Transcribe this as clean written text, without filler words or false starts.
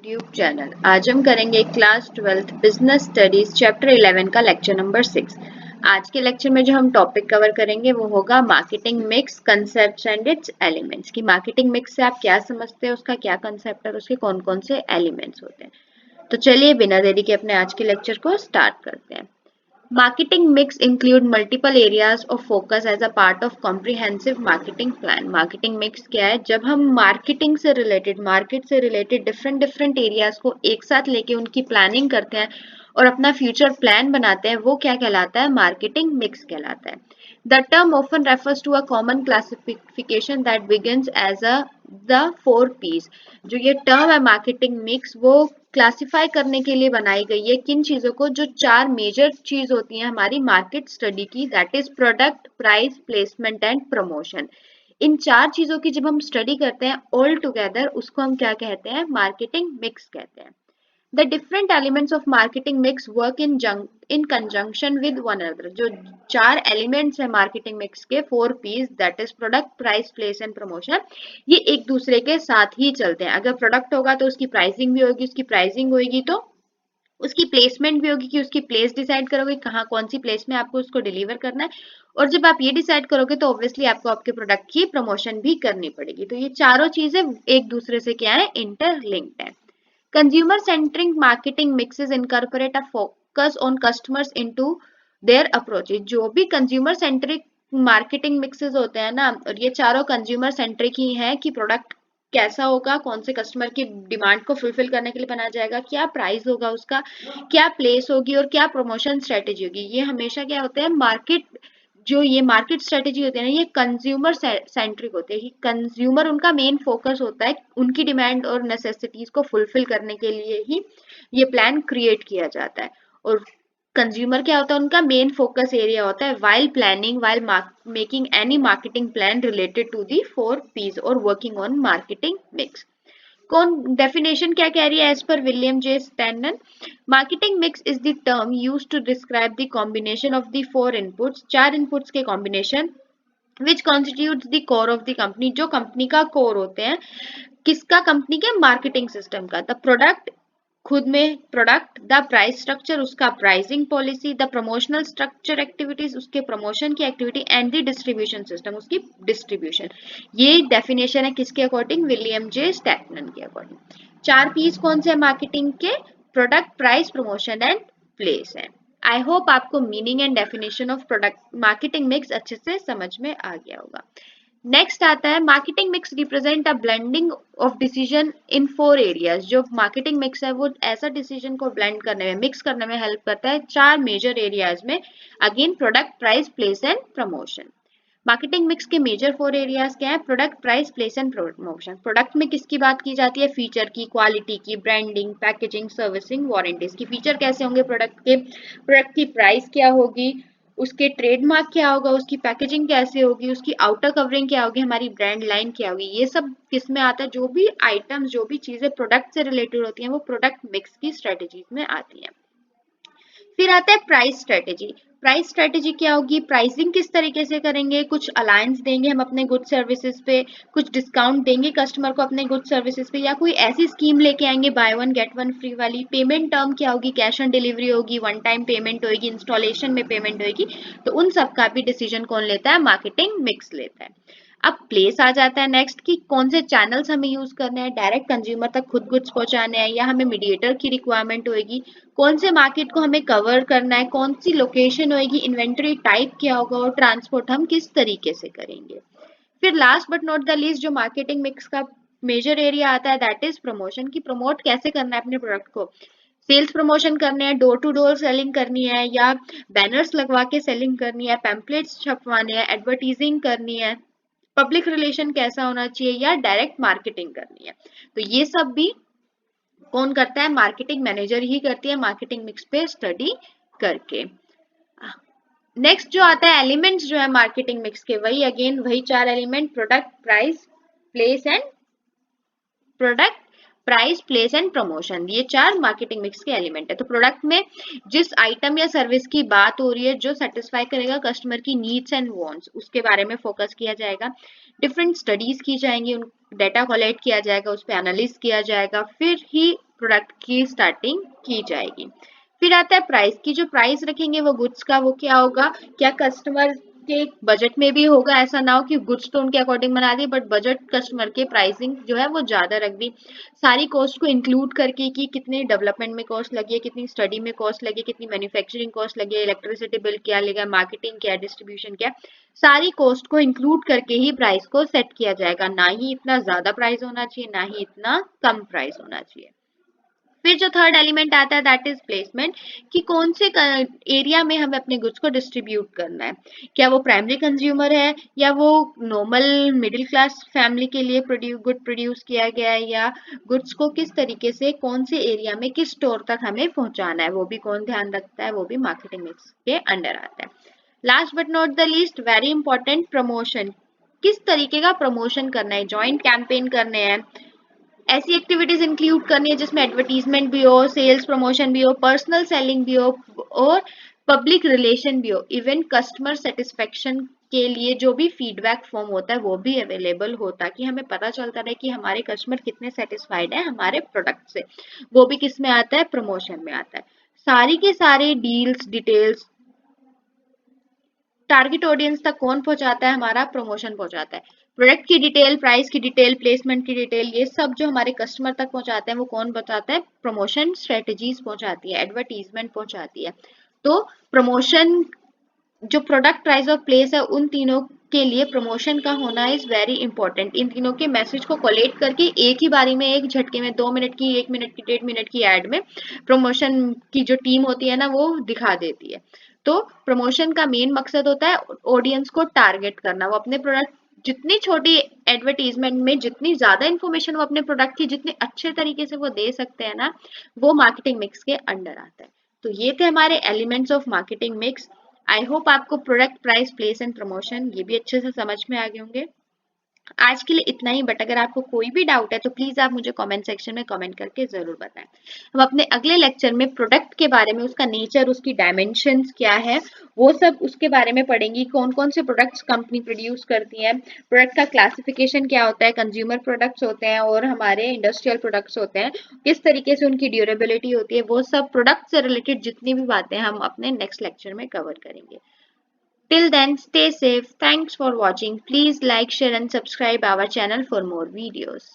YouTube channel. आज हम करेंगे class 12th business studies chapter 11 का लेक्चर नंबर 6। आज के लेक्चर में जो हम टॉपिक कवर करेंगे वो होगा marketing mix concepts and it's elements. की मार्केटिंग मिक्स से आप क्या समझते हैं, उसका क्या कंसेप्ट और उसके कौन कौन से एलिमेंट्स होते हैं। तो चलिए बिना देरी के अपने आज के लेक्चर को स्टार्ट करते हैं। Marketing mix include multiple areas of focus as a part of comprehensive marketing plan. Marketing mix क्या है? जब हम marketing से related, market से related different areas को एक साथ लेके उनकी planning करते हैं और अपना future plan बनाते हैं, वो क्या कहलाता है? Marketing mix कहलाता है. The term often refers to a common classification that begins as the 4 P's. जो ये टर्म है मार्केटिंग मिक्स, वो क्लासिफाई करने के लिए बनाई गई है किन चीजों को, जो 4 मेजर चीज होती हैं हमारी मार्केट स्टडी की, that is product, price, placement and promotion. इन 4 चीजों की जब हम स्टडी करते हैं ऑल टुगेदर, उसको हम क्या कहते हैं? मार्केटिंग मिक्स कहते हैं। The different elements of marketing mix work in conjunction with one another. जो 4 elements है marketing mix के 4 P's, that is product, price, place and promotion, ये एक दूसरे के साथ ही चलते हैं। अगर प्रोडक्ट होगा तो उसकी प्राइसिंग भी होगी, उसकी प्राइसिंग होगी तो उसकी प्लेसमेंट भी होगी कि उसकी प्लेस डिसाइड करोगे कहाँ कौन सी प्लेस में आपको उसको डिलीवर करना है, और जब आप ये डिसाइड करोगे तो ऑब्वियसली आपको आपके प्रोडक्ट की प्रमोशन भी करनी पड़ेगी। तो ये चारों चीजें एक दूसरे से क्या है? इंटरलिंक्ड है। Consumer centric marketing mixes incorporate a focus on customers into their approaches. जो भी consumer centric marketing mixes होते हैं ना, और ये चारों consumer centric ही हैं कि प्रोडक्ट कैसा होगा, कौन से कस्टमर की डिमांड को फुलफिल करने के लिए बनाया जाएगा, क्या प्राइस होगा उसका, क्या प्लेस होगी और क्या प्रमोशन स्ट्रेटेजी होगी। ये हमेशा क्या होते हैं? मार्केट, जो ये मार्केट स्ट्रेटेजी होती है ना, ये कंज्यूमर सेंट्रिक होती है कि कंज्यूमर उनका मेन फोकस होता है, उनकी डिमांड और नेसेसिटीज को फुलफिल करने के लिए ही ये प्लान क्रिएट किया जाता है। और कंज्यूमर क्या होता है? उनका मेन फोकस एरिया होता है while planning, while making any marketing plan related to the 4 P's और वर्किंग ऑन मार्केटिंग मिक्स। कौन डेफिनेशन क्या कह रही है? As per William J Stanton, marketing mix is the term used to describe the combination of the 4 inputs, 4 inputs के combination, which constitutes the core of the company, जो company का core होते हैं। किसका? कंपनी के मार्केटिंग सिस्टम का। The product, खुद में प्रोडक्ट, द प्राइस स्ट्रक्चर, उसका pricing policy, the promotional structure activities, उसके प्रमोशन की activity, and the distribution system, उसकी डिस्ट्रीब्यूशन। ये डेफिनेशन है किसके अकॉर्डिंग? विलियम जे स्टैटनन के अकॉर्डिंग। 4 P's कौन से मार्केटिंग के? Product, price, promotion and place है। आई होप आपको meaning and definition of product marketing mix अच्छे से समझ में आ गया होगा। नेक्स्ट आता है marketing mix represent a blending of decision in 4 areas. जो मार्केटिंग मिक्स है वो ऐसा डिसीजन को ब्लेंड करने में, मिक्स करने में हेल्प करता है 4 मेजर एरियाज में। Again product, price, place and promotion. Marketing mix के मेजर 4 एरियाज क्या है? Product, price, place and promotion. Product में किसकी बात की जाती है? फीचर की, क्वालिटी की, ब्रांडिंग, पैकेजिंग, सर्विसिंग, वारंटीज की। फीचर कैसे होंगे प्रोडक्ट के? प्रोडक्ट की प्राइस क्या होगी, उसके ट्रेडमार्क क्या होगा, उसकी पैकेजिंग कैसे होगी, उसकी आउटर कवरिंग क्या होगी, हमारी ब्रांड लाइन क्या होगी। ये सब किस में आता है? जो भी आइटम्स, जो भी चीजें प्रोडक्ट से रिलेटेड होती हैं वो प्रोडक्ट मिक्स की स्ट्रेटेजीज में आती हैं। फिर आता है प्राइस स्ट्रेटेजी। प्राइस स्ट्रेटेजी क्या होगी? प्राइसिंग किस तरीके से करेंगे? कुछ अलायंस देंगे हम अपने गुड सर्विसेज पे, कुछ डिस्काउंट देंगे कस्टमर को अपने गुड सर्विसेज पे, या कोई ऐसी स्कीम लेके आएंगे by one get one free वाली। पेमेंट टर्म क्या होगी? कैश ऑन डिलीवरी होगी, वन टाइम पेमेंट होगी, इंस्टॉलेशन में पेमेंट होगी। तो उन सब का भी डिसीजन कौन लेता है? मार्केटिंग मिक्स लेता है। अब प्लेस आ जाता है नेक्स्ट कि कौन से चैनल्स हमें यूज करने हैं, डायरेक्ट कंज्यूमर तक खुद गुड्स पहुंचाने हैं या हमें मीडिएटर की रिक्वायरमेंट होगी, कौन से मार्केट को हमें कवर करना है, कौन सी लोकेशन होगी, इन्वेंट्री टाइप क्या होगा और ट्रांसपोर्ट हम किस तरीके से करेंगे। फिर last but not the least जो मार्केटिंग मिक्स का मेजर एरिया आता है दैट इज प्रमोशन, की प्रमोट कैसे करना है अपने प्रोडक्ट को। सेल्स प्रमोशन करने हैं, डोर टू डोर सेलिंग करनी है या बैनर्स लगवा के सेलिंग करनी है, पैम्पलेट्स छपवाने हैं, एडवर्टीजिंग करनी है, पब्लिक रिलेशन कैसा होना चाहिए, या डायरेक्ट मार्केटिंग करनी है। तो ये सब भी कौन करता है? मार्केटिंग मैनेजर ही करती है मार्केटिंग मिक्स पे स्टडी करके। नेक्स्ट जो आता है एलिमेंट्स जो है मार्केटिंग मिक्स के, वही अगेन वही 4 element, product, price, place and product, price, place and promotion, ये 4 मार्केटिंग मिक्स के एलिमेंट है। तो प्रोडक्ट में जिस आइटम या सर्विस की बात हो रही है जो सेटिस्फाई करेगा कस्टमर की नीड्स एंड वांट्स, उसके बारे में फोकस किया जाएगा। डिफरेंट स्टडीज की जाएंगी, उन डेटा कलेक्ट किया जाएगा, उस पर एनालिस किया जाएगा, फिर ही प्रोडक्ट की स्टार्टिंग की जाएगी। फिर आता है प्राइस की, जो प्राइस रखेंगे वो गुड्स का वो क्या होगा, क्या कस्टमर के बजट में भी होगा, ऐसा ना हो कि गुड्स तो उनके अकॉर्डिंग बना दी बट बजट कस्टमर के प्राइसिंग जो है वो ज्यादा रख दी। सारी कॉस्ट को इंक्लूड करके कि कितने डेवलपमेंट में कॉस्ट लगी है, कितनी स्टडी में कॉस्ट लगी, कितनी मैन्युफैक्चरिंग कॉस्ट लगी है, इलेक्ट्रिसिटी बिल क्या लेगा, मार्केटिंग क्या, डिस्ट्रीब्यूशन क्या, सारी कॉस्ट को इंक्लूड करके ही प्राइस को सेट किया जाएगा। ना ही इतना ज्यादा प्राइस होना चाहिए, ना ही इतना कम प्राइस होना चाहिए। फिर जो थर्ड एलिमेंट आता है दैट इज प्लेसमेंट, कि कौन से एरिया में हमें अपने गुड्स को डिस्ट्रीब्यूट करना है, क्या वो प्राइमरी कंज्यूमर है या वो नॉर्मल मिडिल क्लास फैमिली के लिए गुड प्रोड्यूस किया गया है, या गुड्स को किस तरीके से कौन से एरिया में किस स्टोर तक हमें पहुंचाना है, वो भी कौन ध्यान रखता है, वो भी मार्केटिंग मिक्स के अंडर आता है। Last but not the least, very important, promotion, किस तरीके का प्रमोशन करना है, जॉइंट कैंपेन करने हैं, ऐसी एक्टिविटीज इंक्लूड करनी है जिसमें एडवर्टीजमेंट भी हो, सेल्स प्रमोशन भी हो, पर्सनल सेलिंग भी हो और पब्लिक रिलेशन भी हो। इवन कस्टमर सेटिस्फेक्शन के लिए जो भी फीडबैक फॉर्म होता है वो भी अवेलेबल हो, ताकि हमें पता चलता रहे कि हमारे कस्टमर कितने सेटिस्फाइड है हमारे प्रोडक्ट से। वो भी किस में आता है, प्रमोशन में आता है। सारी के सारे डील्स डिटेल्स टारगेट ऑडियंस तक कौन पहुंचाता है, हमारा प्रमोशन पहुंचाता है। प्रोडक्ट की डिटेल, प्राइस की डिटेल, प्लेसमेंट की डिटेल, ये सब जो हमारे कस्टमर तक पहुंचाते हैं वो कौन बताता है, प्रमोशन स्ट्रेटेजीज पहुंचाती है, एडवर्टीजमेंट पहुंचाती है। तो प्रमोशन, जो प्रोडक्ट, प्राइस और प्लेस है, उन तीनों के लिए प्रमोशन का होना इज वेरी इंपॉर्टेंट। इन तीनों के मैसेज को कोलेक्ट करके एक ही बारी में, एक झटके में, 2 मिनट की, 1 मिनट की, 1.5 मिनट की एड में प्रमोशन की जो टीम होती है ना वो दिखा देती है। तो प्रमोशन का मेन मकसद होता है ऑडियंस को टारगेट करना, वो अपने प्रोडक्ट, जितनी छोटी एडवर्टीजमेंट में जितनी ज्यादा इंफॉर्मेशन वो अपने प्रोडक्ट की जितने अच्छे तरीके से वो दे सकते हैं ना, वो मार्केटिंग मिक्स के अंडर आता है। तो ये थे हमारे elements of marketing mix. I hope आपको product, price, place and promotion ये भी अच्छे से समझ में आ गए होंगे। आज के लिए इतना ही, बट अगर आपको कोई भी डाउट है तो प्लीज आप मुझे कमेंट सेक्शन में कमेंट करके जरूर बताएं। हम अपने अगले लेक्चर में प्रोडक्ट के बारे में, उसका नेचर, उसकी डायमेंशंस क्या है, वो सब उसके बारे में पढ़ेंगी। कौन कौन से प्रोडक्ट्स कंपनी प्रोड्यूस करती है, प्रोडक्ट का क्लासिफिकेशन क्या होता है, कंज्यूमर प्रोडक्ट्स होते हैं और हमारे इंडस्ट्रियल प्रोडक्ट्स होते हैं, किस तरीके से उनकी ड्यूरेबिलिटी होती है, वो सब प्रोडक्ट से रिलेटेड जितनी भी बातें हम अपने नेक्स्ट लेक्चर में कवर करेंगे। Till then, stay safe. Thanks for watching. Please like, share and subscribe our channel for more videos.